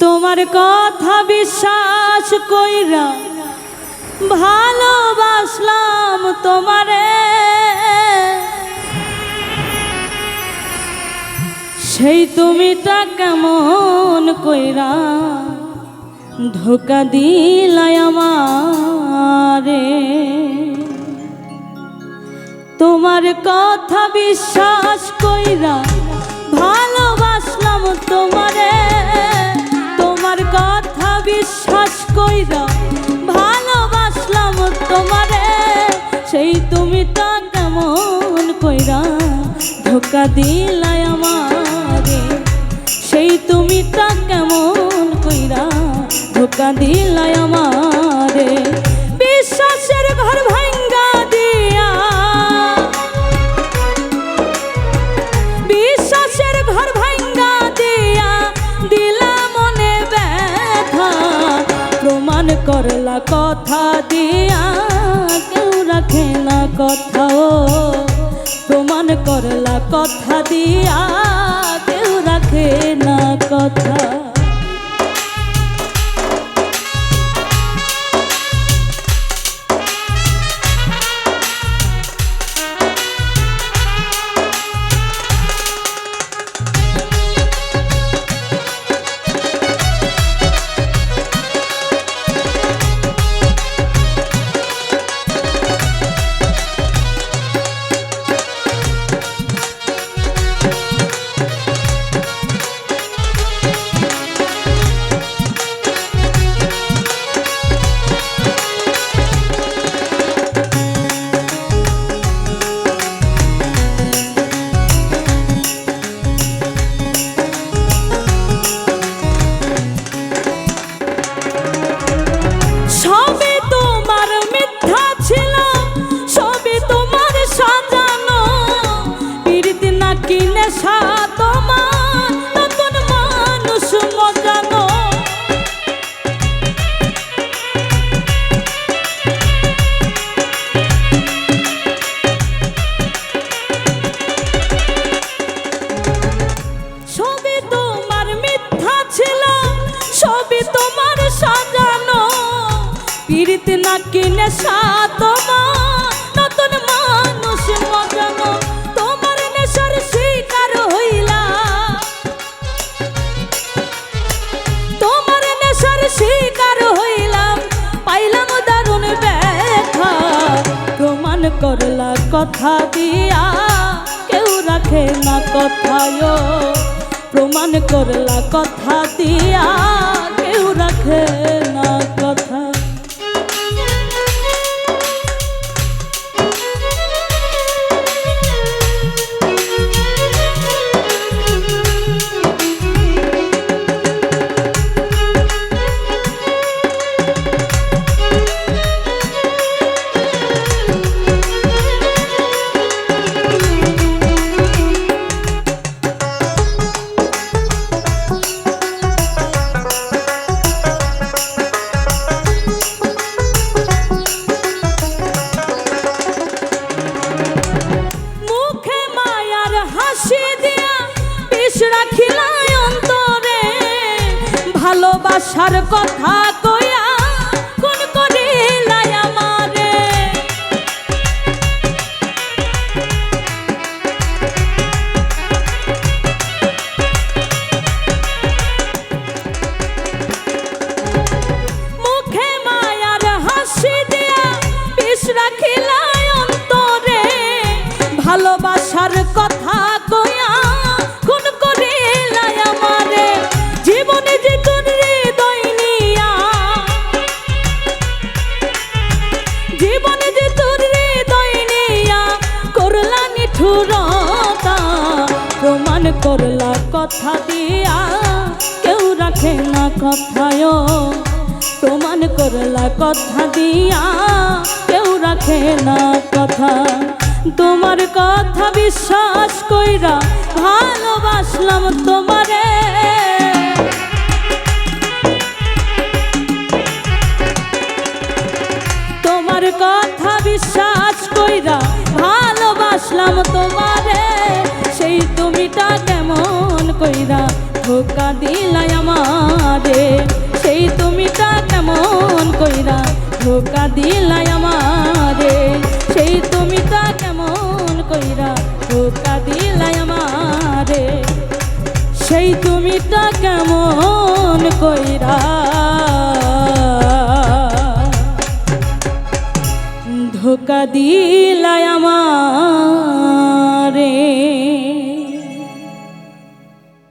তোমার কথা বিশ্বাস কইরা ভালোবাসলাম তোমারে, সেই তুমিটা কেমন কইরা ধোকা দিলাই আমারে। তোমার কথা বিশ্বাস কইরা ভালোবাসলাম তোমারে, তোমার কথা বিশ্বাস কইরা ভালোবাসলাম তোমারে, সেই তুমিটা কেমন কইরা ধোকা দিলাই আমারে, সেই তুমিটা কেমন কইরা ধোকা দিলাই আমারে। বিশ্বাসের ঘর ভাঙ্গা দিয়া, বিশ্বাসের ঘর ভাঙ্গা দিয়া দিলা মনে ব্যথা, প্রমাণ করলা কথা দিয়া কেউ রাখে না কথা, ও প্রমাণ করলা কথা দিয়া কেউ রাখে না কথা। পিরিতি না কিনে তোমার নতুন মানুষ মজানো, তোমার নেশার শিকার হইলাম, তোমার নেশার শিকার হইলাম, পাইলাম দারুণ ব্যথা, প্রমাণ করলা কথা দিয়া কেউ রাখে না কথায়, প্রমাণ করলা কথা দিয়া কেউ রাখে না কথা। ভালোবাসার কথা কইয়া কোন করিলাই আমারে, মুখে মায়ার হাসি দিয়া বিষ রাখিলাই অন্তরে, ভালোবাসার কথা কইয়া কোন করিলাই আমারে। জীবনে যে তোর হৃদয় নিয়া, জীবনে যে তোর হৃদয় নিয়া করলা নিঠুরতা, প্রমাণ করলা কথা দিয়া কেউ রাখে না কথায়, প্রমাণ করলা কথা দিয়া কেউ রাখে না কথা। তোমার কথা বিশ্বাস কইরা ভালোবাসলাম তোমারে, তোমার কথা বিশ্বাস কইরা ভালোবাসলাম তোমারে, সেই তুমিটা কেমন কইরা ধোকা দিলাই আমার। আমারে সেই তুমিটা কেমন কইরা ধোকা দিলাই আমারে সেই তুমিটা কেমন কইরা ধোকা দিলাই আমারে সেই তুমিটা কেমন কইরা ধোকা দিলাই আমারে।